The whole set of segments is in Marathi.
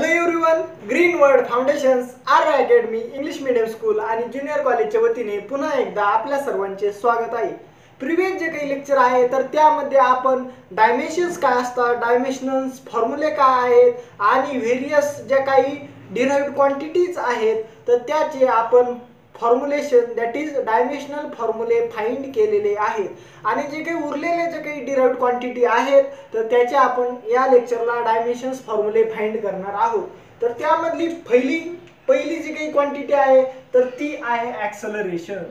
Hello everyone, green world foundations R academy English medium school आणि ज्युनियर कॉलेजच्या वतीने पुन्हा एकदा आपल्या सर्वांचे स्वागत आहे. प्रिव्हियस जे काही लेक्चर आहे तर त्यामध्ये आपण डायमेन्शन्स काय असतात, डायमेन्शन्स फॉर्म्युले काय आहेत आणि व्हेरियस ज्या काही डिराइव्ड क्वांटिटीज आहेत तर त्याचे आपण फॉर्म्युलेशन दॅट इज डायमेन्शनल फॉर्म्युले फाइंड केलेले आहेत आणि जे काही उरलेले जे काही डिराइव्ड क्वांटिटी आहेत तर त्याचे आपण या लेक्चरला डायमेन्शन्स फॉर्म्युले फाइंड करणार आहोत. तर त्यामधली पहिली जी काही क्वांटिटी आहे तर ती आहे ॲक्सलरेशन.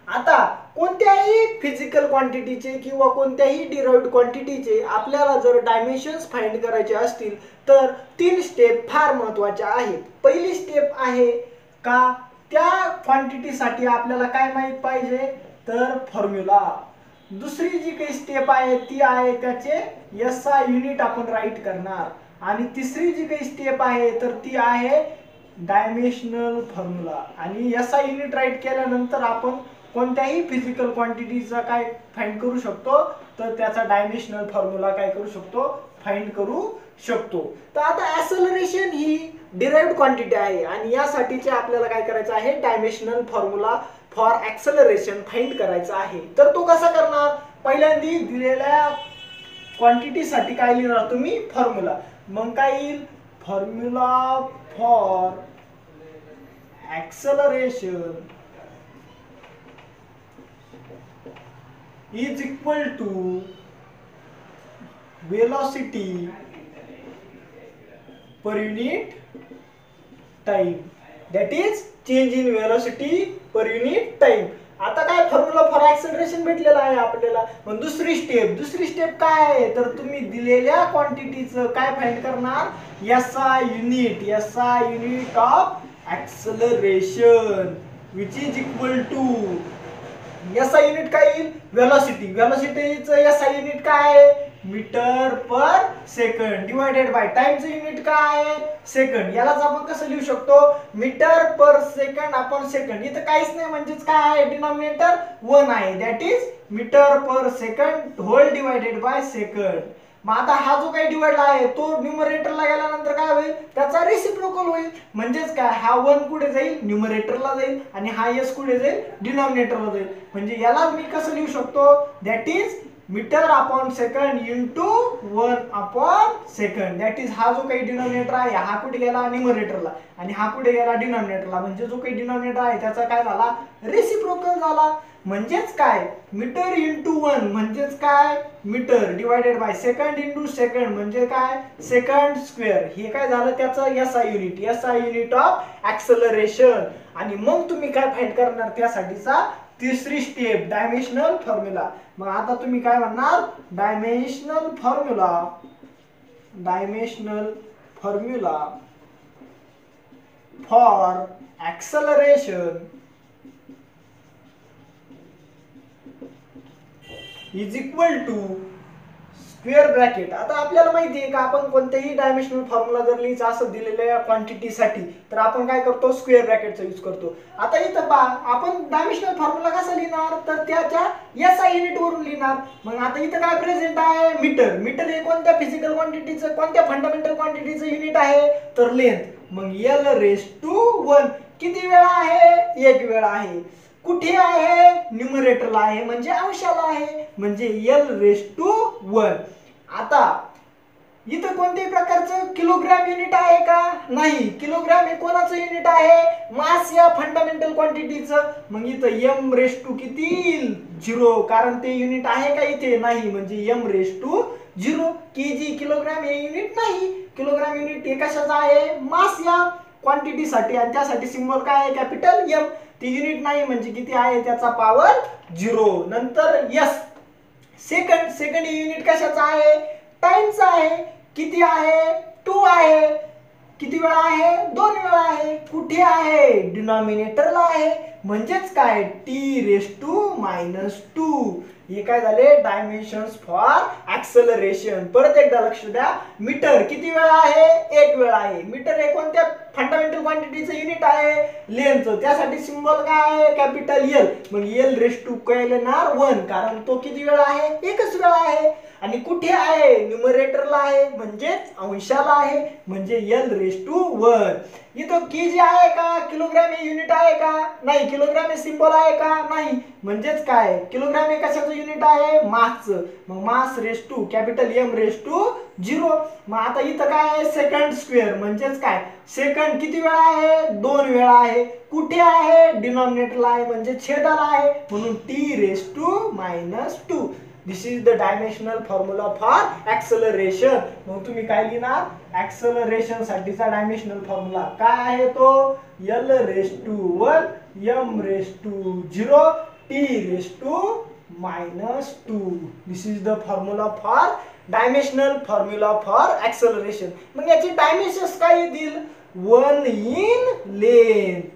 आता कोणत्याही फिजिकल क्वांटिटीचे किंवा कोणत्याही डिराइव्ड क्वांटिटीचे आपल्याला जर डायमेन्शन्स फाइंड करायचे असतील तर 3 स्टेप फार महत्त्वाच्या आहेत. पहिली स्टेप आहे का त्या क्वांटिटीसाठी आपल्याला काय माहित पाहिजे तर फॉर्म्युला. दुसरी जी काही स्टेप आहे ती आहे त्याचे SI युनिट आपण राईट करणार आणि तिसरी जी काही स्टेप आहे तर ती आहे डायमेन्शनल फॉर्म्युला. आणि SI युनिट राईट केल्यानंतर आपण कोणत्याही फिजिकल क्वांटिटीचा काय फाइंड करू शकतो तर त्याचा डायमेन्शनल फॉर्म्युला काय करू शकतो फाइंड करू शकतो. तर आता ॲक्सलरेशन ही डिराइव्ड क्वांटिटी आहे आणि यासाठीचे आपल्याला काय करायचं आहे dimensional formula for acceleration find करायचा आहे. तर तो कसा करणार, पहिल्यांदा दिलेल्या क्वांटिटीसाठी काय लिहिणार तुम्ही फॉर्म्युला. मग काय येईल formula for acceleration is equal to velocity per unit time, that is change in velocity per unit time. आता काय फॉर्म्युला फॉर ॲक्सलरेशन भेटलेला आहे आपल्याला. मग दुसरी स्टेप काय आहे तर तुम्ही दिलेल्या क्वांटिटीचं काय फाइंड करणार SI unit of acceleration which is equal to SI unit काय येईल वेलोसिटीचं SI युनिट काय आहे metre per second divided by टाइमचं युनिट काय आहे सेकंड. यालाच आपण कसं लिहू शकतो metre per second upon second. इथं काहीच नाही म्हणजेच काय आहे डिनॉमिनेटर 1 आहे that is metre per second whole divided by second. मग आता हा जो काही डिवाइड आहे तो न्यूमरेटरला गेल्यानंतर काय होईल त्याचा रेसिप्रोकल होईल. म्हणजेच काय हा 1 कुठे जाईल न्यूमरेटरला जाईल आणि हा S कुठे जाईल डिनॉमिनेटरला जाईल. म्हणजे याला मी कसं लिहू शकतो that is metre upon second into 1 upon second. That is हा जो काही डिनॉमिनेटर आहे हा कुठे गेला न्यूमरेटरला आणि हा कुठे गेला डिनॉमिनेटरला. म्हणजे जो काही डिनॉमिनेटर आहे त्याचा काय झाला रेसिप्रोकल झाला. म्हणजेच काय मीटर इंटू 1 म्हणजेच काय metre divided by second into second म्हणजे काय सेकंड स्क्वेअर. हे काय झालं त्याचं SI युनिट ऑफ ॲक्सलरेशन. आणि मग तुम्ही काय फाइंड करणार त्यासाठीचा तिसरी स्टेप डायमेन्शनल फॉर्म्युला. मग आता तुम्ही काय म्हणणार dimensional formula for acceleration is equal to square bracket. आता आपल्याला माहिती आहे का आपण कोणतेही डायमेन्शनल फॉर्म्युला जर लिहायचा असं दिलेल्या क्वांटिटीसाठी तर आपण काय करतो स्क्वेअर ब्रॅकेटचा यूज करतो. आता इथं पहा आपण डायमेन्शनल फॉर्म्युला कसा लिहिणार तर त्याच्या SI युनिट वरून लिहिणार. मग आता इथं काय प्रेझेंट आहे मीटर हे कोणत्या फिजिकल क्वांटिटीचं कोणत्या फंडामेंटल क्वांटिटीचं युनिट आहे तर लेंथ. मग L⁻1 किती वेळा आहे 1 वेळा आहे. कुठे आहे न्यूमरेटरला आहे म्हणजे अंशाला आहे म्हणजे L⁻1. आता इथं कोणत्याही प्रकारचं किलोग्राम युनिट आहे का नाही. किलोग्राम हे कोणाचं युनिट आहे मास या फंडामेंटल क्वांटिटीचं. मग इथं M⁻किती येईल 0 कारण ते युनिट आहे का इथे नाही म्हणजे M⁻0 kg. किलोग्राम हे युनिट नाही. किलोग्राम युनिट हे कशाचं आहे मास या क्वांटिटीसाठी आणि त्यासाठी सिम्बॉल काय आहे कॅपिटल M. ती युनिट नाही म्हणजे किती आहे त्याचा पॉवर 0. नंतर S सेकंड युनिट कशाचा आहे टाइमचा आहे. किती आहे 2 आहे. किती वेळा आहे 2 वेळा आहे. कुठे आहे डिनॉमिनेटरला आहे. म्हणजेच काय t⁻². हे काय झाले डायमेन्शन्स फॉर ऍक्सेलरेशन. परत एकदा लक्ष द्या. मीटर किती वेळा आहे 1 वेळा आहे. मीटर हे कोणत्या फंडामेंटल क्वांटिटीचं युनिट आहे लेंथचं. त्यासाठी सिंबल काय आहे कॅपिटल एल. मग l⁻² काय येणार 1 कारण तो किती वेळा आहे एकच वेळा आहे. आणि कुठे आहे न्यूमरेटरला आहे म्हणजेच अंशाला आहे म्हणजे l⁻1. इथं केजी आहे का किलोग्राम हे युनिट आहे का नाही. किलोग्राम हे सिंबल आहे का नाही. म्हणजेच काय किलोग्राम हे कशाचं युनिट आहे मासचं. मग मास रेस्टू कॅपिटल m⁻0. मग आता इथं काय आहे सेकंड स्क्वेअर म्हणजेच काय सेकंड किती वेळा आहे 2 वेळा आहे. कुठे आहे डिनॉमिनेटरला आहे म्हणजे छेदाला आहे म्हणून t⁻². This is the dimensional formula for acceleration. मग तुम्ही काय लिहिणार ऍक्सेलरेशन साठीचा डायमेन्शनल फॉर्म्युला काय आहे तो l⁻1 m⁻0 t⁻². This is the formula for dimensional formula for acceleration. मग याची डायमेन्शन्स काय येतील 1 इन लेंथ.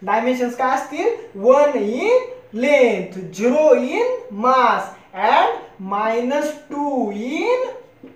डायमेन्शन्स काय असतील 1 in length, 0 in mass and -2 in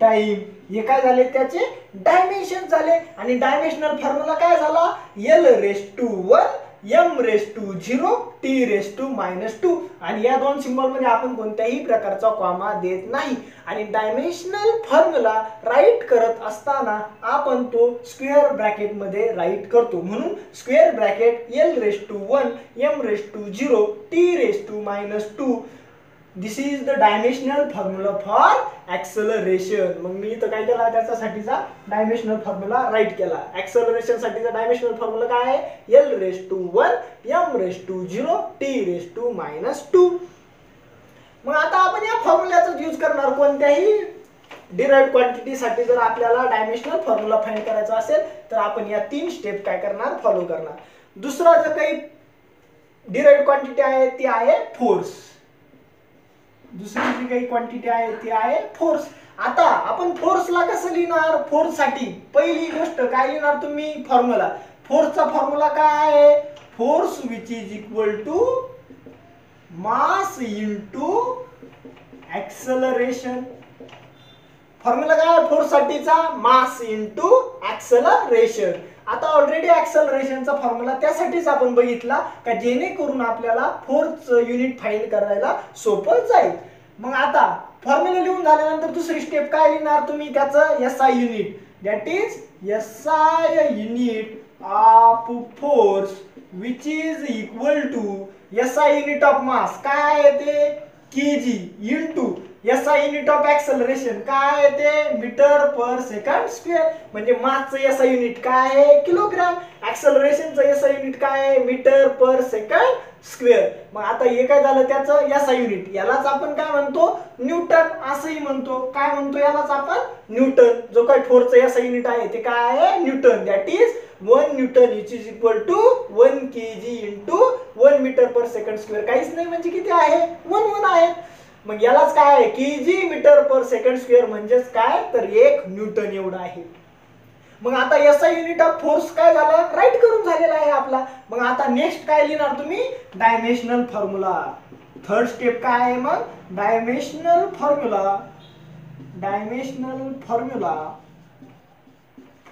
time. हे काय झाले त्याचे डायमेन्शन झाले. आणि डायमेन्शनल फॉर्म्युला काय झाला l⁻1 m⁻0 t⁻². आणि या दोन सिंबल मध्ये आपण कोणत्याही प्रकारचा कॉमा देत नाही. आणि डायमेन्शनल फॉर्म्युला राईट करत असताना आपण तो स्क्वेअर ब्रॅकेट मध्ये राईट करतो. म्हणून square bracket l⁻1 m⁻0 t⁻². This is the dimensional formula for acceleration. मग मी इथं काय केला त्याच्यासाठीचा डायमेन्शनल फॉर्म्युला राईट केला. ऍक्सेलरेशन साठीचा डायमेन्शनल फॉर्म्युला काय आहे l⁻1 m⁻0 t⁻². मग आता आपण या फॉर्म्युल्याचा यूज करणार कोणत्याही डिराइव्ड क्वांटिटी साठी. जर आपल्याला डायमेन्शनल फॉर्म्युला फाइंड करायचा असेल तर आपण या 3 स्टेप काय करणार फॉलो करणार. दुसरा जो काही डिराइव्ड क्वांटिटी आहे ती आहे फोर्स. दुसरी जी काही क्वांटिटी आहे ती आहे फोर्स. आता आपण फोर्सला कसं लिहिणार फोर्स साठी पहिली गोष्ट काय लिहिणार तुम्ही फॉर्म्युला. फोर्सचा फॉर्म्युला काय आहे force which is equal to mass into acceleration. Formula काय फोर्स साठीचा मास इनटू ऍक्सेलरेशन. आता ऑलरेडी ऍक्सेलरेशनचा फॉर्म्युला त्यासाठीच आपण बघितला का जेणेकरून आपल्याला फोर्स युनिट फाइंड करायला सोपं जाईल. मग आता फॉर्म्युला लिहून झाल्यानंतर दुसरी स्टेप काय लिहिणार तुम्ही त्याचं SI unit. That is SI unit of force which is equal to SI unit of mass काय आहे ते KG into SI unit of acceleration काय आहे ते मीटर पर सेकंड स्क्वेअर. म्हणजे मासचं एसआय युनिट काय आहे किलोग्राम. ऍक्सेलरेशनचं एसआय युनिट काय आहे मीटर पर सेकंड स्क्वेअर. मग आता हे काय झालं त्याचं एसआय युनिट. यालाच आपण काय म्हणतो न्यूटन असंही म्हणतो. काय म्हणतो यालाच आपण न्यूटन. जो काही फोर्सचं एसआय युनिट आहे ते काय आहे newton. That is 1 newton which is equal to 1 KG into 1 metre per second square. काहीच नाही म्हणजे किती आहे 1 आहे. मग यालाच काय आहे KG metre per second square म्हणजेच काय तर 1 न्यूटन एवढा आहे. मग आता एसआय युनिट ऑफ फोर्स काय झालं राईट करून झालेला आहे आपला. मग आता नेक्स्ट काय लिहिणार तुम्ही डायमेन्शनल फॉर्म्युला. थर्ड स्टेप काय आहे मग dimensional formula. Dimensional formula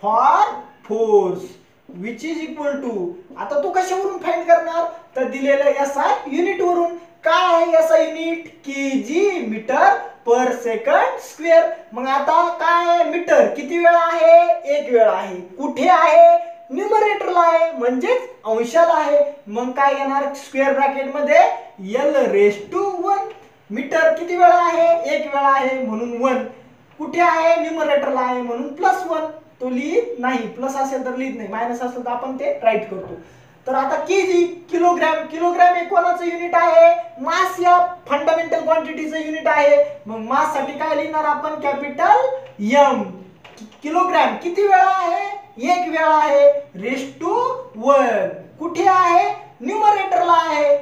for force which is equal to. आता तो कशावरून फाइंड करणार तर दिलेल्या एसआय युनिट वरून. काय आहे SI unit KG metre per second square. मग आता काय मीटर किती वेळा आहे 1 वेळा आहे. कुठे आहे न्यूमरेटरला आहे म्हणजेच अंशाला आहे. मग काय येणार स्क्वेअर ब्रॅकेट मध्ये l⁻1. मीटर किती वेळा आहे 1 वेळा आहे म्हणून 1. कुठे आहे न्यूमरेटरला आहे म्हणून +1. तो लिहित नाही प्लस असेल तर लिहित नाही मायनस असेल तर आपण ते राईट करतो. तर आता केजी किलोग्राम. किलोग्राम हे कोणाचं युनिट आहे मास या फंडामेंटल क्वांटिटीचं युनिट आहे. मग मास साठी काय लिहिणार आपण कॅपिटल एम. किलोग्राम किती वेळा आहे 1 वेळा आहे ⁻1. कुठे आहे न्यूमरेटरला आहे.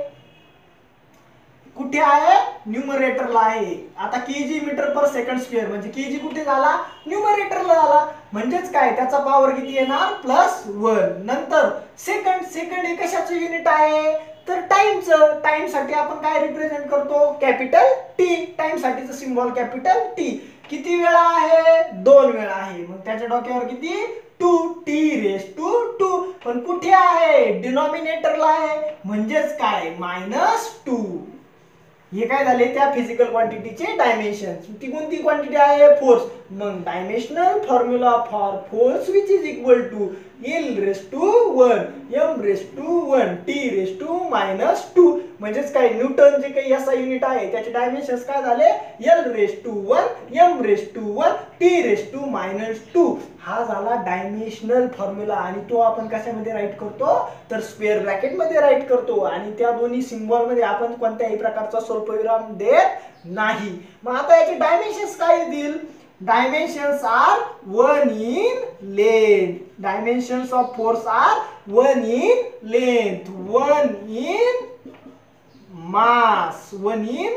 कुठे आहे न्यूमरेटरला आहे. आता KG metre per second square म्हणजे केजी कुठे झाला न्यूमरेटरला झाला. म्हणजेच काय त्याचा पॉवर किती येणार +1. नंतर सेकंड, सेकंड हे कशाचं युनिट आहे तर टाइमचं. टाइम साठी आपण काय रिप्रेझेंट करतो कॅपिटल टी. टाइम साठीचं सिम्बॉल कॅपिटल टी. किती वेळा आहे 2 वेळा आहे. मग त्याच्या डोक्यावर किती 2t⁻². पण कुठे आहे डिनॉमिनेटरला आहे म्हणजेच काय -2. हे काय झाले त्या फिजिकल क्वांटिटीचे डायमेन्शन. ती कोणती क्वांटिटी आहे फोर्स. मग dimensional formula for force which is equal to L⁻1 m⁻1 t⁻². म्हणजेच काय न्यूटन जे काही याचा युनिट आहे त्याचे डायमेन्शन्स काय झाले L⁻1 m⁻1 t⁻². हा झाला डायमेन्शनल फॉर्म्युला आणि तो आपण कशामध्ये राईट करतो तर स्क्वेअर ब्रॅकेट मध्ये राईट करतो आणि त्या दोन्ही सिम्बॉल मध्ये आपण कोणत्याही प्रकारचा स्वल्पविराम देत नाही. मग आता याचे डायमेन्शन्स काय येतील. Dimensions are 1 in length. Dimensions of force are 1 in length, 1 in mass, 1 in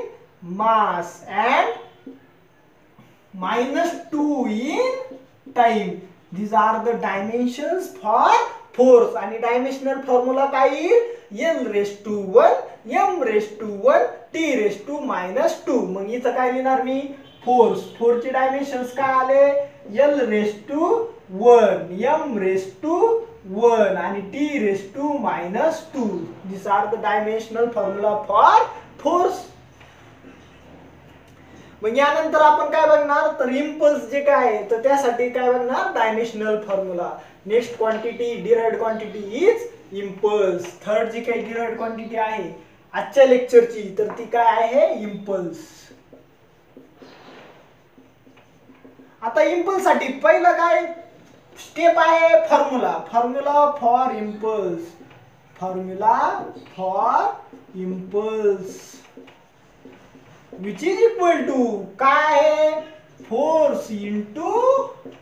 mass and -2 in time. These are the dimensions for force. आणि डायमेन्शनल फॉर्म्युला काय येईल L⁻1 m⁻1 t⁻². मग इथं काय लिहिणार मी फोर्स. फोर्सचे डायमेन्शन्स काय आले L⁻1 m⁻1 आणि t⁻². This are the dimensional formula for force. मग यानंतर आपण काय बघणार तर इम्पल्स जे काय आहे तर त्यासाठी काय बघणार dimensional formula. Next quantity derived quantity is impulse. Third जी काही डिराइव्हड क्वांटिटी आहे आजच्या लेक्चरची तर ती काय आहे इम्पल्स. आता इम्पल्स साठी पहिलं काय स्टेप आहे formula. Formula for impulse. Formula for impulse which is equal to काय आहे force into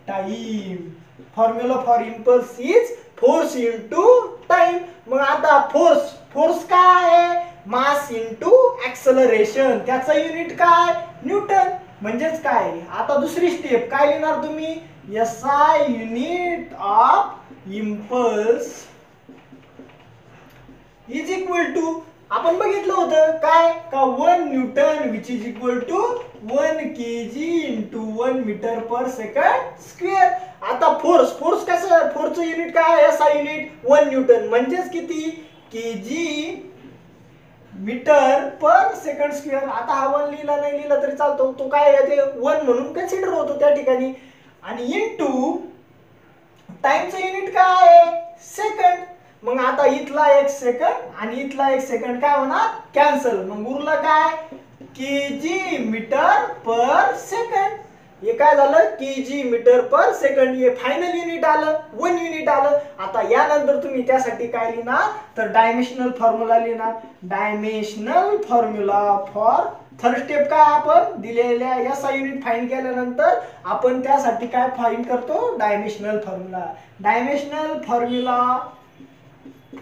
time. Formula for impulse is force into time. मग आता फोर्स, फोर्स काय आहे मास इंटू ऍक्सलरेशन. त्याचा युनिट काय न्यूटन. म्हणजेच काय आता दुसरी स्टेप काय लिहिणार तुम्ही SI unit of impulse is equal to आपण बघितलं होतं काय का 1 newton which is equal to 1 kg into 1 metre per second square. आता फोर्स, फोर्स कसं फोर्सचं युनिट काय SI युनिट 1 न्यूटन म्हणजेच किती kg metre per second square. आता हा 1 लिहिला नाही लिहिला तरी चालतो. तो काय येते 1 म्हणून कन्सिडर होतो त्या ठिकाणी. आणि इनटू टाइमचं युनिट काय आहे सेकंड. मग आता इथला 1 सेकंड आणि इथला 1 सेकंड काय होणार कॅन्सल. मग उरलं काय kg मीटर पर सेकंड. हे काय झालं kg मीटर पर सेकंड. हे फायनल युनिट आलं 1 युनिट आलं. आता यानंतर तुम्ही त्यासाठी काय लिहिणार तर डायमेन्शनल फॉर्म्युला लिहिणार. Dimensional formula for third step काय आपण दिलेल्या SI युनिट फाइंड केल्यानंतर आपण त्यासाठी काय फाइंड करतो dimensional formula. Dimensional formula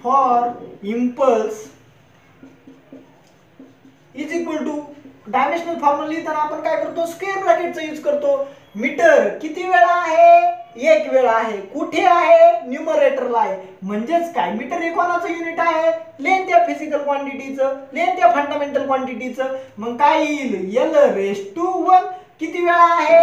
for impulse is equal two dimensional formula लिहिताना आपण काय करतो स्क्वेअर ब्रॅकेटचा यूज करतो. मीटर किती वेळा आहे 1 वेळा आहे. कुठे आहे न्यूमरेटरला आहे. म्हणजेच काय मीटर हे कोणाचं युनिट आहे लेंथ या फिजिकल क्वांटिटीचं, लेंथ या फंडामेंटल क्वांटिटीचं. मग काय येईल L⁻1 किती वेळा आहे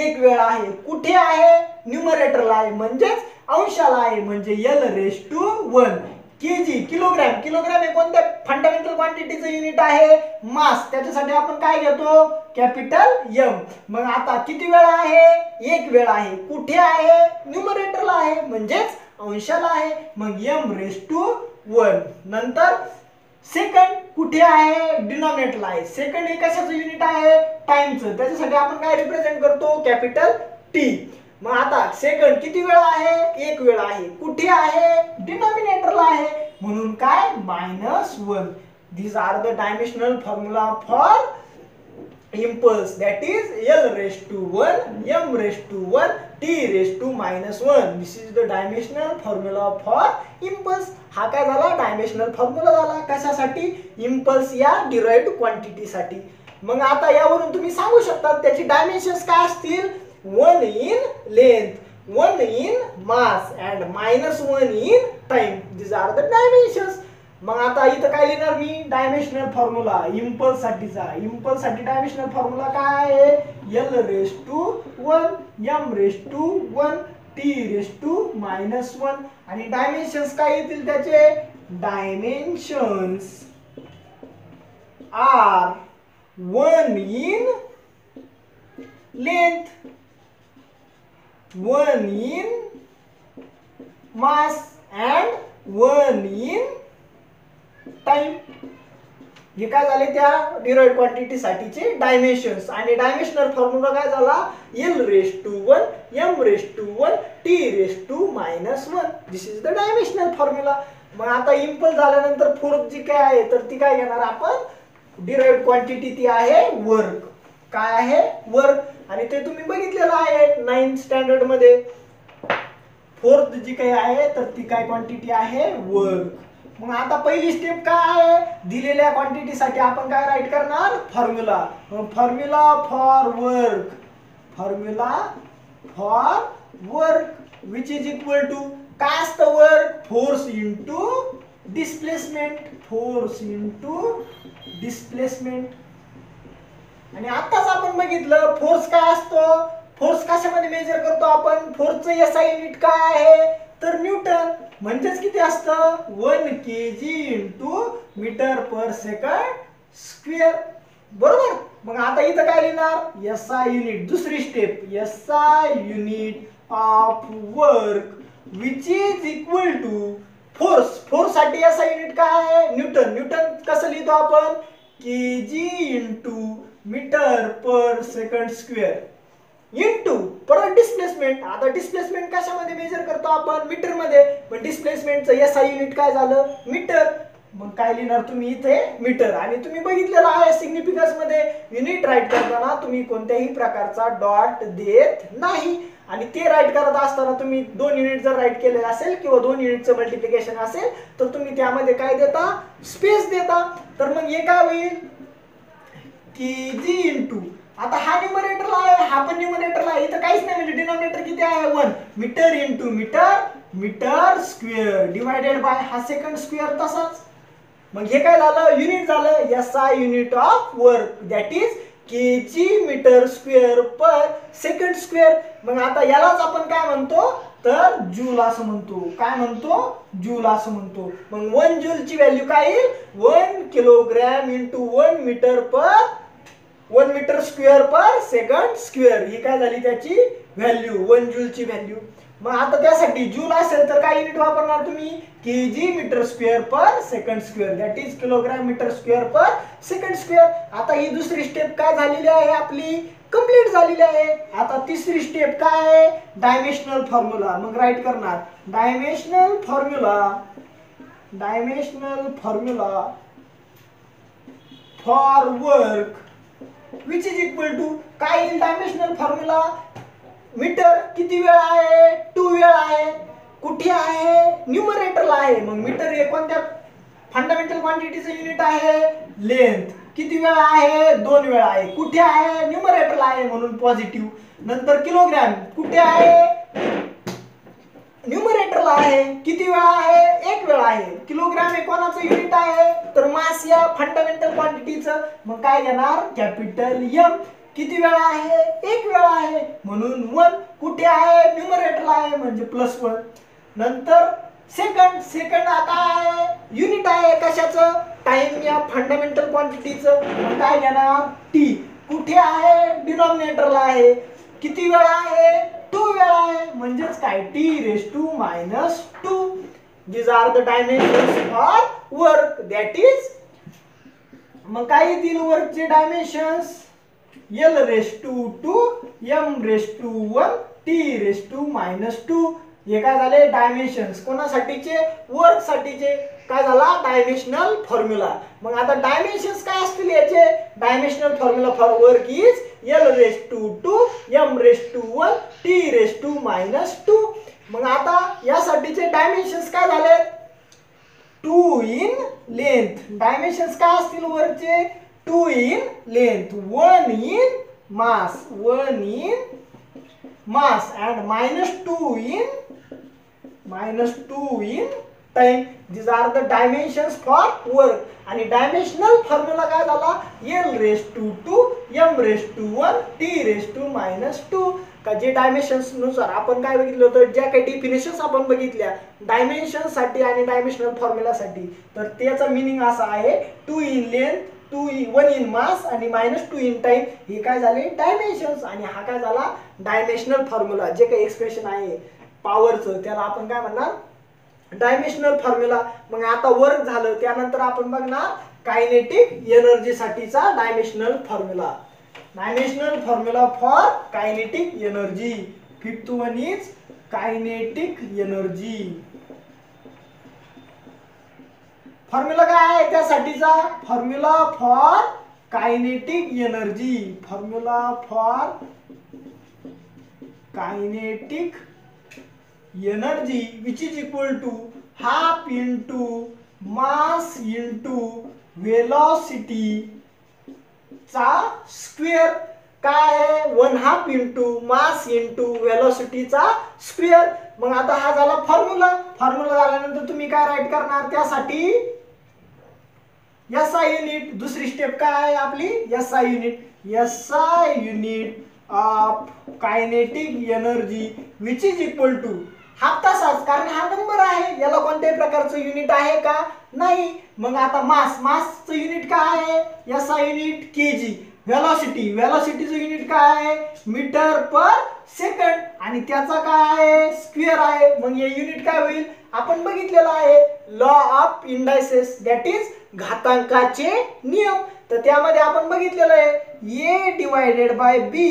1 वेळा आहे. कुठे आहे न्यूमरेटरला आहे म्हणजेच अंशाला आहे म्हणजे L⁻1. kg kilogram. किलोग्रॅम हे कोणत्या फंडामेंटल क्वांटिटीचं युनिट आहे मास. त्याच्यासाठी आपण काय घेतो कॅपिटल M. मग आता किती वेळा आहे 1 वेळा आहे. कुठे आहे न्यूमरेटरला आहे म्हणजेच अंशाला आहे मग m⁻1. नंतर सेकंड कुठे आहे डिनॉमिनेटरला आहे. सेकंड हे कशाचं युनिट आहे टाइमचं. त्याच्यासाठी आपण काय रिप्रेझेंट करतो कॅपिटल T. मग आता सेकंड किती वेळा आहे 1 वेळा आहे. कुठे आहे डिनॉमिनेटरला आहे म्हणून काय -1. These are the dimensional formula for impulse that is L⁻1 m⁻1 t⁻². This is the dimensional formula for impulse. हा काय झाला डायमेन्शनल फॉर्म्युला झाला कशासाठी इम्पल्स या डिराइव्हड क्वांटिटी साठी. मग आता यावरून तुम्ही सांगू शकता त्याची डायमेन्शन्स काय असतील 1 in length. 1 in mass and -1 in time. These are the dimensions. मग आता इथं काय लिहिणार मी डायमेन्शनल फॉर्म्युला इम्पल्स साठीचा. इम्पल्स साठी डायमेन्शनल फॉर्म्युला काय आहे L⁻⁴ m⁻⁴ T⁻⁻⁴ आणि डायमेन्शन्स काय येतील त्याचे dimensions are 1 in length, 1 in mass and 1 in time. हे काय झाले त्या डिराइव्हड क्वांटिटी साठीचे डायमेन्शन्स आणि डायमेन्शनल फॉर्म्युला काय झाला L⁻⁴ m⁻⁴ T⁻⁻⁴. This is the dimensional formula. मग आता इम्पल्स झाल्यानंतर फोर्थ जी काय आहे तर ती काय घेणार आपण डिराइव्हड क्वांटिटी ती आहे वर्क. काय आहे वर्क आणि ते तुम्ही बघितलेलं आहे 9th स्टँडर्ड मध्ये. फोर्थ जी काही आहे तर ती काय क्वांटिटी आहे वर्क. मग आता पहिली स्टेप काय आहे दिलेल्या क्वांटिटी साठी आपण काय राईट करणार formula. Formula for work, formula for work which is equal to काय असतं work force into displacement, force into displacement. आणि आताच आपण बघितलं फोर्स काय असतो, फोर्स कशामध्ये मेजर करतो आपण, फोर्सचं एसआय युनिट काय आहे तर न्यूटन. म्हणजेच किती असतं 1 kg into metre per second square. बरोबर. मग आता इथं काय लिहिणार एसआय युनिट. दुसरी step SI unit of work which is equal to force. Force साठी एसआय युनिट काय आहे न्यूटन. न्यूटन कसं लिहितो आपण kg into metre per second square into परत डिस्प्लेसमेंट. आता डिस्प्लेसमेंट कशामध्ये मेजर करतो आपण मीटर मध्ये. पण डिस्प्लेसमेंटचं एसआय युनिट काय झालं मीटर. मग काय लिहिणार तुम्ही इथे मीटर. आणि तुम्ही बघितलेलं आहे सिग्निफिकन्स मध्ये युनिट राईट करताना तुम्ही कोणत्याही प्रकारचा डॉट देत नाही. आणि ते राईट करत असताना तुम्ही 2 युनिट जर राईट केले असेल किंवा 2 युनिटचं मल्टिप्लिकेशन असेल तर तुम्ही त्यामध्ये काय देता स्पेस देता. तर मग हे काय होईल kg इंटू आता हा न्यूमरेटरला आहे हा पण न्यूमरेटरला आहे. इथं काहीच नाही म्हणजे डिनॉमिनेटर किती आहे 1 metre into metre metre square divided by हा सेकंड स्क्वेअर तसाच. मग हे काय झालं युनिट झालं SI unit of work that is kg metre square per second square. मग आता यालाच आपण काय म्हणतो तर जूल असं म्हणतो. काय म्हणतो जूल असं म्हणतो. मग 1 जूलची व्हॅल्यू काय येईल 1 किलोग्रॅम इंटू 1 मीटर पर 1 metre square per second square. ही काय झाली त्याची व्हॅल्यू 1 जूलची व्हॅल्यू. मग आता त्यासाठी जूल असेल तर काय युनिट वापरणार तुम्ही kg metre square per second square that is kilogram metre square per second square. आता ही दुसरी स्टेप काय झालेली आहे आपली कंप्लीट झालेली आहे. आता तिसरी स्टेप काय आहे डायमेन्शनल फॉर्म्युला. मग राईट करणार dimensional formula, dimensional formula for work which is equal to काय येईल डायमेन्शनल फॉर्म्युला मीटर किती वेळ आहे 2 वेळ आहे. कुठे आहे न्यूमरेटरला आहे. मग मीटर हे कोणत्या फंडामेंटल क्वांटिटीचं युनिट आहे लेंथ. किती वेळ आहे 2 वेळ आहे. कुठे आहे न्यूमरेटरला आहे म्हणून पॉझिटिव्ह. नंतर किलोग्रॅम कुठे आहे न्यूमरेटरला आहे. किती वेळा आहे 1 वेळा आहे. किलोग्रॅम हे कोणाचं युनिट आहे तर मास या फंडामेंटल क्वांटिटीचं. मग काय घेणार कॅपिटल एम. किती वेळा आहे 1 वेळा आहे म्हणून 1. कुठे आहे न्यूमरेटरला आहे म्हणजे +1. नंतर सेकंड, सेकंड आता आहे युनिट आहे कशाचं टाइम या फंडामेंटल क्वांटिटीचं. मग काय घेणार टी. कुठे आहे डिनॉमिनेटरला आहे. किती वेळा आहे 2 वेळा आहे म्हणजेच काय T⁻². These are the dimensions for work that is. मग काय येतील वर्कचे डायमेन्शन्स L⁻², m⁻⁴, T⁻². हे काय झाले डायमेन्शन्स कोणासाठीचे वर्क साठीचे. काय झाला डायमेन्शनल फॉर्म्युला. मग आता डायमेन्शन्स काय असतील याचे dimensional formula for work is L⁻², m⁻⁴, T⁻². मग आता यासाठीचे डायमेन्शन्स काय झाले 2 इन लेंथ. डायमेन्शन्स काय असतील वर्कचे 2 in length, 1 in mass, 1 in mass and minus 2 in time. These are the dimensions for work. आणि डायमेन्शनल फॉर्म्युला काय झाला, l raised to 2 m raised to 1 t raised to -2. का जे डायमेन्शन्स नुसार आपण काय बघितलं होतं, ज्या काही डेफिनेशन्स आपण बघितल्या डायमेन्शन साठी आणि डायमेन्शनल फॉर्म्युला साठी, तर त्याचा मीनिंग असा आहे 2 इन लेंथ 1 इन मास आणि -2 इन टाइम. हे काय झाले डायमेन्शन्स आणि हा काय झाला डायमेन्शनल फॉर्म्युला. जे काही एक्सप्रेशन आहे पॉवरचं त्याला आपण काय म्हणणार डायमेन्शनल फॉर्म्युला. मग आता वर्क झालं, त्यानंतर आपण बघणार कायनेटिक एनर्जी साठीचा dimensional formula. Dimensional formula for kinetic energy. Fifth one is kinetic energy. Formula काय आहे त्यासाठीचा, formula for kinetic energy. Formula for kinetic energy which is equal to half into mass into velocity चा स्क्वेअर. काय आहे 1/2 into mass into velocity चा स्क्वेअर. मग आता हा झाला फॉर्म्युला. फॉर्म्युला झाल्यानंतर तुम्ही काय राईट करणार त्यासाठी SI युनिट. दुसरी स्टेप काय आहे आपली SI unit. SI unit of kinetic energy which is equal to half तासाच, कारण हा नंबर आहे, याला कोणत्याही प्रकारचं युनिट आहे का नाही. मग आता मासचं युनिट काय आहे SI युनिट kg. व्हेलॉसिटीचं युनिट काय आहे मीटर पर सेकंड आणि त्याचा काय आहे स्क्वेअर आहे. मग हे युनिट काय होईल आपण बघितलेलं आहे law of indices, that is घातांकाचे नियम. तर त्यामध्ये आपण बघितलेलं आहे a divided by b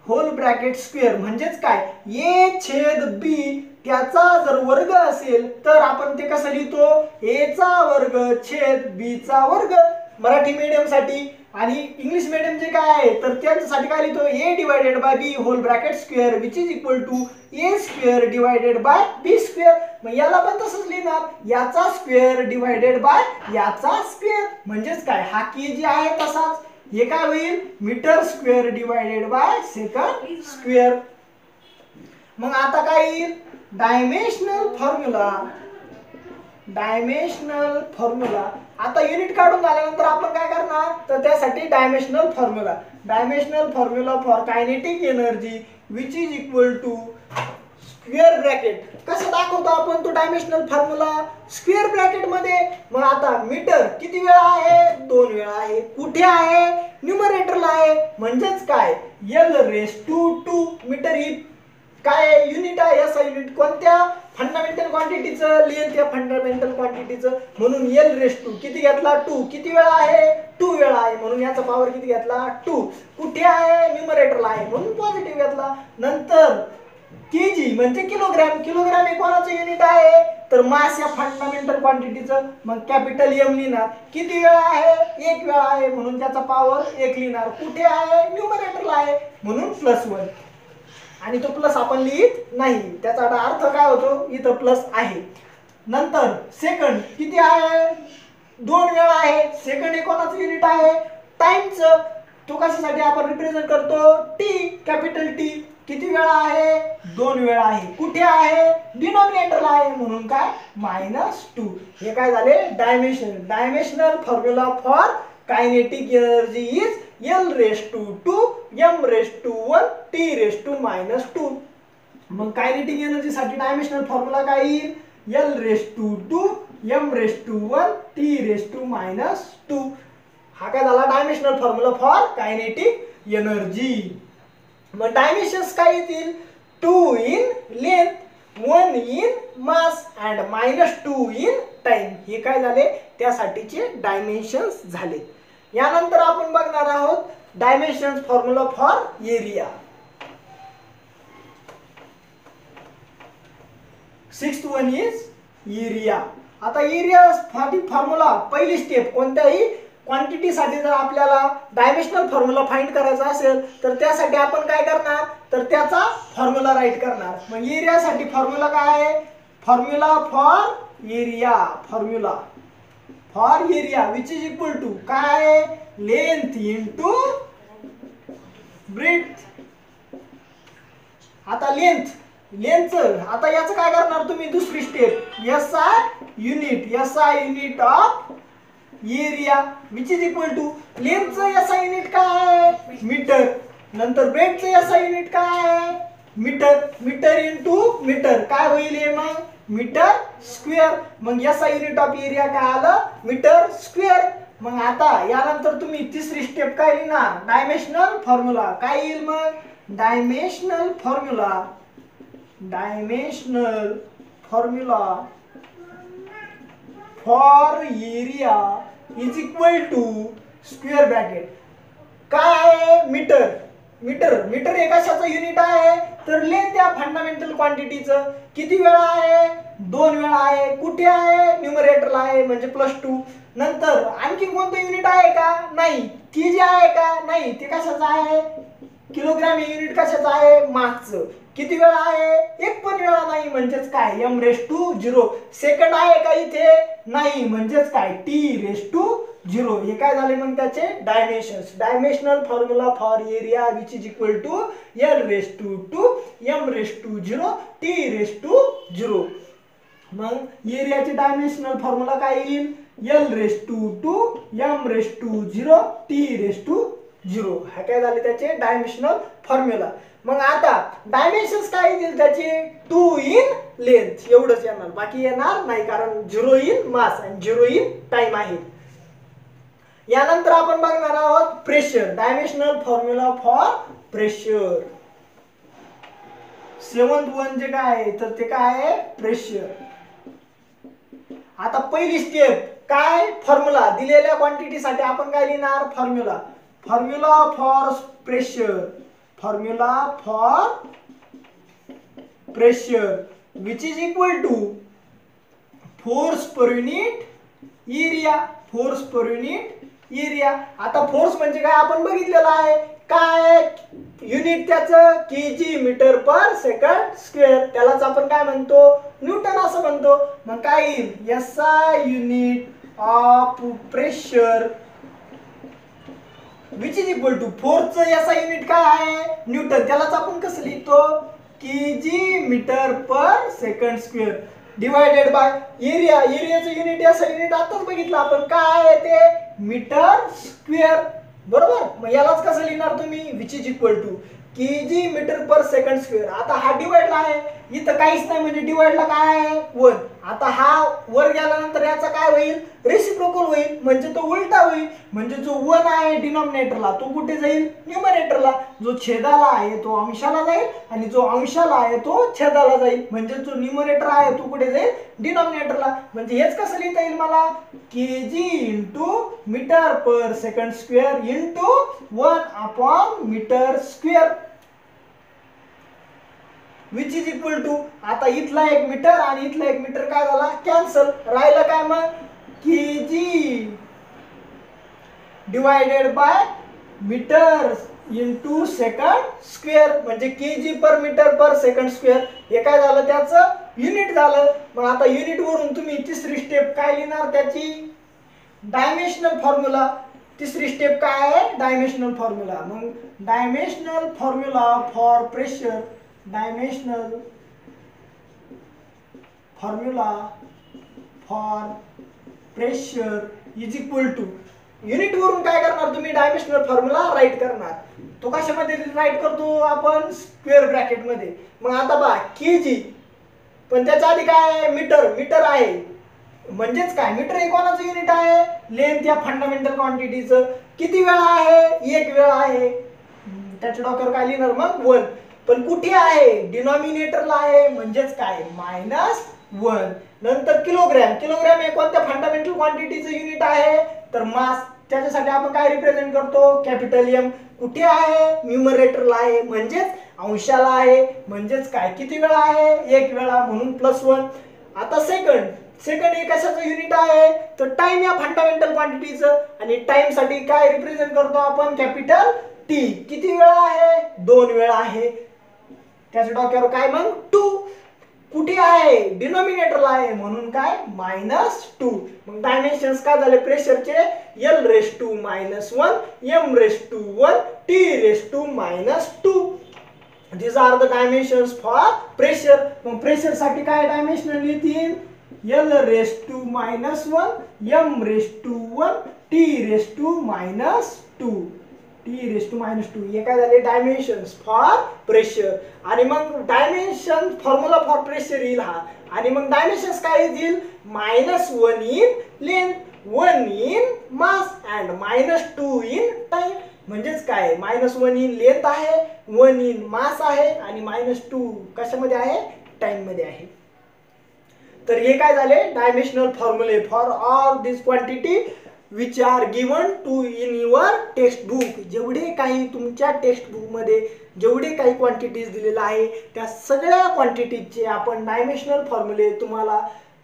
whole bracket square. म्हणजेच काय a छेद b त्याचा जर वर्ग असेल तर आपण ते कसं लिहितो a चा वर्ग छेद b चा वर्ग. मराठी मीडियम साठी. आणि इंग्लिश मीडियम जे काय आहे तर त्यांच्यासाठी काय लिहितो a divided by b whole bracket square which is equal to a square divided by b square. मग याला पण तसंच लिहिणार याचा स्क्वेअर डिवायडेड बाय याचा स्क्वेअर. म्हणजेच काय हा kg आहे तसाच. हे काय होईल metre square divided by second square. मग आता काय येईल डायमेन्शनल फॉर्म्युला. Dimensional formula. आता युनिट काढून झाल्यानंतर आपण काय करणार तर त्यासाठी dimensional formula. Dimensional formula for kinetic energy which is equal to square bracket. कसं दाखवतो आपण तो डायमेन्शनल फॉर्म्युला स्क्वेअर ब्रॅकेट मध्ये. मग आता मीटर किती वेळा आहे 2 वेळा आहे. कुठे आहे न्यूमरेटरला आहे. म्हणजेच काय l रेस टू 2. मीटर ही काय युनिट आहे SI युनिट कोणत्या फंडामेंटल क्वांटिटीचं लेंथ या फंडामेंटल क्वांटिटीचं. म्हणून l रेस टू किती घेतला 2. किती वेळा आहे 2 वेळा आहे म्हणून याचा पॉवर किती घेतला 2. कुठे आहे न्यूमरेटरला आहे म्हणून पॉझिटिव्ह घेतला. नंतर kg म्हणजे किलोग्रॅम. किलोग्रॅम हे कोणाचं युनिट आहे तर मास या फंडामेंटल क्वांटिटीचं. मग कॅपिटल M लिहिणार. किती वेळा आहे 1 वेळा आहे म्हणून त्याचा पॉवर 1 लिहिणार. कुठे आहे न्यूमरेटरला आहे म्हणून +1. आणि तो प्लस आपण लिहित नाही त्याचा अर्थ काय होतो इथं प्लस आहे. नंतर सेकंड किती आहे 2 वेळा आहे. सेकंड हे कोणाचं युनिट आहे टाइमचं. तो कशासाठी आपण रिप्रेझेंट करतो t कॅपिटल T. किती वेळा आहे 2 वेळा आहे. कुठे आहे डिनॉमिनेटरला आहे म्हणून काय -2. हे काय झाले dimensional formula for kinetic energy is l raised to 2 m raised to 1 t raised to -2. मग कायनेटिक एनर्जी साठी डायमेन्शनल फॉर्म्युला काय येईल l raised to 2 m raised to 1 t raised to -2. हा काय झाला dimensional formula for kinetic energy. मग डायमेन्शन्स काय येतील 2 in length 1 in mass and -2 in time. हे काय झाले त्यासाठीचे डायमेन्शन्स झाले. यानंतर आपण बघणार आहोत dimensions formula for area. 6th one is area. आता एरिया साठी फॉर्म्युला पहिली स्टेप कोणत्याही क्वांटिटी साठी जर आपल्याला डायमेन्शनल फॉर्म्युला फाइंड करायचा असेल तर त्यासाठी आपण काय करणार तर त्याचा फॉर्म्युला राईट करणार. मग एरिया साठी फॉर्म्युला काय आहे formula for area. Formula for area which is equal to काय लेंथ इंटू ब्रेथ आता लेंथचं आता याचं काय करणार तुम्ही दुसरी step SI unit of area which is equal to लेंथचं SI युनिट काय आहे मीटर, नंतर ब्रेडचं SI युनिट काय आहे मीटर इंटू मीटर काय होईल हे मग मीटर स्क्वेअर, मग SI युनिट ऑफ एरिया काय आलं मीटर स्क्वेअर। मग आता यानंतर तुम्ही तिसरी स्टेप काय लिहिणार डायमेन्शनल फॉर्म्युला, काय येईल मग dimensional formula for area is equal to square bracket काय मीटर हे कशाचं युनिट आहे तर लेंथ या फंडामेंटल क्वांटिटीचं किती वेळा आहे 2 वेळा आहे, कुठे आहे न्यूमरेटरला आहे म्हणजे +2, नंतर आणखी कोणतं युनिट आहे का नाही, केजी आहे का नाही, ते कशाचं आहे किलोग्राम हे युनिट कशाचं आहे मासचं, किती वेळा आहे एक पण वेळा नाही म्हणजेच काय m⁻0, सेकंड आहे का इथे नाही म्हणजेच काय t⁻0, हे काय झाले मग त्याचे dimensional formula for area which is equal to L⁻2 m⁻0 t⁻0। मग एरियाचे डायमेन्शनल फॉर्म्युला काय येईल L⁻2 m⁻0 t⁻0, हा काय झाले त्याचे डायमेन्शनल फॉर्म्युला। मग आता डायमेन्शन्स काय येतील त्याचे 2 इन लेंथ एवढंच येणार, बाकी येणार नाही कारण 0 इन मास आणि 0 इन टाइम आहे। यानंतर आपण बघणार आहोत pressure, dimensional formula for pressure. 7th one जे काय आहे तर ते काय आहे प्रेशर। आता पहिली स्टेप काय फॉर्म्युला दिलेल्या क्वांटिटी साठी आपण काय लिहिणार formula for pressure which is equal to force per unit area. आता फोर्स म्हणजे काय आपण बघितलेलं आहे, काय युनिट त्याचं kg metre per second square, त्यालाच आपण काय म्हणतो न्यूटन असं म्हणतो। मग काय येईल SI unit of pressure which is equal to फोर्सचं SI युनिट काय आहे न्यूटन, त्यालाच आपण कसं लिहितो KG metre per second square divided by एरियाचं युनिट SI युनिट आताच बघितलं आपण काय आहे ते मीटर स्क्वेअर बरोबर। मग यालाच कसं लिहिणार तुम्ही which is equal to kg metre per second square. आता हा डिवाइडला आहे इथं काहीच नाही म्हणजे डिवाइडला काय आहे 1, आता हा वर गेल्यानंतर याचा काय होईल रेसिप्रोकल होईल म्हणजे तो उलटा होईल, म्हणजे जो 1 आहे डिनॉमिनेटरला तो कुठे जाईल न्यूमरेटरला, जो छेदाला आहे तो अंशाला जाईल आणि जो अंशाला आहे तो छेदाला जाईल, म्हणजे जो न्यूमरेटर आहे तो कुठे जाईल डिनॉमिनेटरला। म्हणजे हेच कसं लिहिता येईल मला kg into metre per second square into 1 metre square which is equal to आता इथला 1 मीटर आणि इथला 1 मीटर काय झाला कॅन्सल, राहिलं काय मग kg divided by metre into second square म्हणजे kg per metre per second square, हे काय झालं त्याचं युनिट झालं। मग आता युनिट वरून तुम्ही तिसरी स्टेप काय लिहिणार त्याची डायमेन्शनल फॉर्म्युला, तिसरी स्टेप काय आहे डायमेन्शनल फॉर्म्युला। मग dimensional formula for pressure is equal to unit वरून काय करणार तुम्ही डायमेन्शनल फॉर्म्युला राईट करणार, तो कशामध्ये राईट करतो आपण स्क्वेअर ब्रॅकेट मध्ये। मग आता पहा केजी पण त्याच्या आधी काय आहे मीटर आहे म्हणजेच काय मीटर हे कोणाचं युनिट आहे लेंथ या फंडामेंटल क्वांटिटीचं, किती वेळा आहे 1 वेळा आहे, त्याच्या डोक्यावर काय लिहिणार मग 1, पण कुठे आहे डिनॉमिनेटरला आहे म्हणजेच काय -1, नंतर किलोग्रॅम हे कोणत्या फंडामेंटल क्वांटिटीचं युनिट आहे तर मास, त्याच्यासाठी आपण काय रिप्रेझेंट करतो कॅपिटल M, कुठे आहे न्यूमरेटरला आहे म्हणजेच अंशाला आहे म्हणजेच काय किती वेळा आहे 1 वेळा म्हणून +1। आता सेकंड हे कशाचं युनिट आहे तर टाइम या फंडामेंटल क्वांटिटीचं, आणि टाइम साठी काय रिप्रेझेंट करतो आपण कॅपिटल T, किती वेळा आहे 2 वेळा आहे, त्याच्या डोक्यावर काय मग 2, कुठे आहे डिनॉमिनेटरला आहे म्हणून काय -2। मग डायमेन्शन्स काय झाले प्रेशरचे L⁻⁻1 m⁻1 t⁻2। these are the dimensions for pressure. मग प्रेशर साठी काय डायमेन्शनल येतील? L raised to -1, M raised to 1, T raised to -2. T raised to -2 हे काय झाले डायमेन्शन्स फॉर प्रेशर. आणि मग डायमेन्शन फॉर्म्युला फॉर प्रेशर येईल हा. आणि मग डायमेन्शन्स काय येतील? -1 in length, 1 in mass and -2 in time. म्हणजेच काय -1 इन लेंथ आहे, 1 इन मास आहे आणि -2 कशामध्ये आहे? टाइम मध्ये आहे. तर हे काय झाले डायमेन्शनल फॉर्म्युले for all this quantity which are given to in your textbook. जेवढे काही तुमच्या टेक्स्ट बुक मध्ये जेवढे काही क्वांटिटीज दिलेला आहे त्या सगळ्या क्वांटिटीजचे आपण डायमेन्शनल फॉर्म्युले तुम्हाला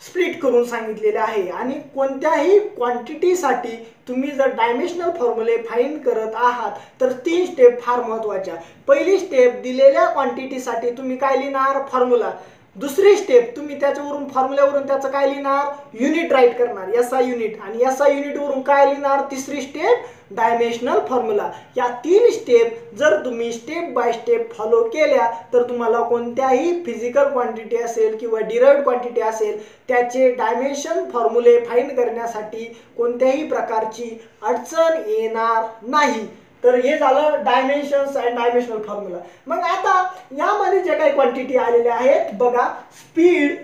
स्प्लिट करून सांगितलेले आहे. आणि कोणत्याही क्वांटिटीसाठी तुम्ही जर डायमेन्शनल फॉर्म्युले फाइंड करत आहात तर 3 स्टेप फार महत्त्वाच्या. पहिली स्टेप दिलेल्या क्वांटिटीसाठी तुम्ही काय लिहिणार? फॉर्म्युला. दुसरी स्टेप तुम्ही त्याच्यावरून फॉर्म्युल्यावरून त्याचं काय लिहिणार? युनिट राईट करणार, SI युनिट. आणि SI युनिट वरून काय लिहिणार? तिसरी स्टेप डायमेन्शनल फॉर्म्युला. या 3 स्टेप जर तुम्ही स्टेप बाय स्टेप फॉलो केल्या तर तुम्हाला कोणत्याही फिजिकल क्वांटिटी असेल किंवा डिराइव्ड क्वांटिटी असेल त्याचे डायमेन्शन फॉर्म्युले फाइंड करण्यासाठी कोणत्याही प्रकारची अडचण येणार नाही. तर हे झालं डायमेन्शन्स अँड डायमेन्शनल फॉर्म्युला. मग आता यामध्ये जे काही क्वांटिटी आलेल्या आहेत बघा, स्पीड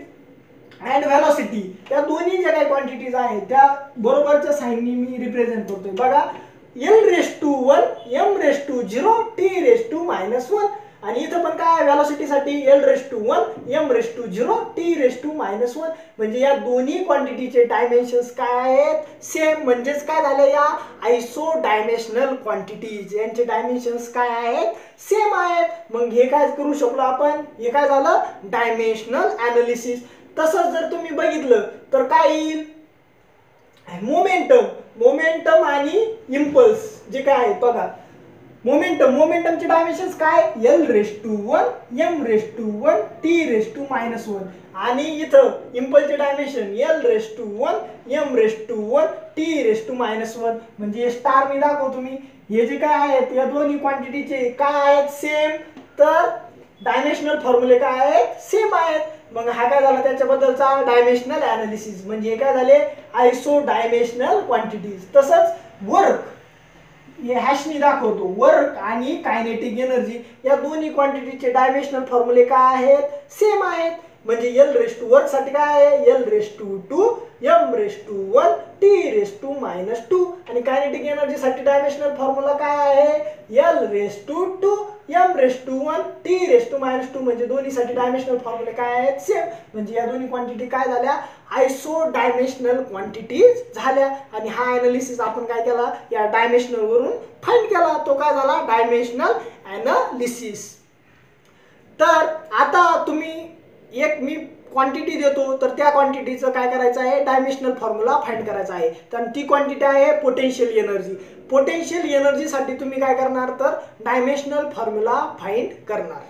अँड व्हेलॉसिटी या दोन्ही ज्या काही क्वांटिटीज आहेत त्या बरोबरच्या साइननी मी रिप्रेझेंट करतोय. बघा L raised to 1, M raised to 0, T raised to -1. आणि इथं पण काय व्हेलॉसिटी साठी L raised to 1, M raised to 0, T raised to -1. म्हणजे या दोन्ही क्वांटिटीचे डायमेन्शन्स काय आहेत? सेम. म्हणजेच काय झाले या आयसो डायमेन्शनल क्वांटिटीज यांचे डायमेन्शन्स काय आहेत? सेम आहेत. मग हे काय करू शकलो आपण? हे काय झालं? Dimensional analysis. तसंच जर तुम्ही बघितलं तर काय येईल? मोमेंटम आणि इम्पल्स जे काय आहे बघा. मोमेंटमचे डायमेन्शन्स काय? L raised to 1, M raised to 1, T raised to -1. आणि इथं इम्पल्सचे dimension L raised to 1, M raised to 1, T raised to -1. म्हणजे स्टार मी दाखवतो मी. हे जे काय आहेत या दोन्ही क्वांटिटीचे काय आहेत? सेम. तर डायमेन्शनल फॉर्म्युले काय आहेत? सेम आहेत. मग हा काय झाला त्याच्याबद्दलचा डायमेन्शनल ॲनालिसिस. म्हणजे काय झाले? आयसो डायमेन्शनल क्वांटिटीज. तसंच वर्क हे हॅशनी दाखवतो. वर्क आणि कायनेटिक एनर्जी या दोन्ही क्वांटिटीचे डायमेन्शनल फॉर्म्युले काय आहेत? सेम आहेत. म्हणजे L raised to वर्क साठी काय आहे? L raised to 2, M raised to 1, T raised to -2. आणि कायनेटिक एनर्जी साठी डायमेन्शनल फॉर्म्युला काय आहे? L raised to 2, M raised to 1, T raised to -2. म्हणजे दोन्हीसाठी डायमेन्शनल फॉर्म्युले काय आहेत? सेम. म्हणजे या दोन्ही क्वांटिटी काय झाल्या? आयसो डायमेन्शनल क्वांटिटीज झाल्या. आणि हा ॲनालिसिस आपण काय केला? या डायमेन्शनल वरून फाइंड केला. तो काय झाला? Dimensional analysis. तर आता तुम्ही एक मी क्वांटिटी देतो तर त्या क्वांटिटीचं काय करायचं आहे? डायमेन्शनल फॉर्म्युला फाइंड करायचा आहे. तर ती क्वांटिटी आहे पोटेन्शियल एनर्जी. पोटेन्शियल एनर्जीसाठी तुम्ही काय करणार? तर डायमेन्शनल फॉर्म्युला फाइंड करणार.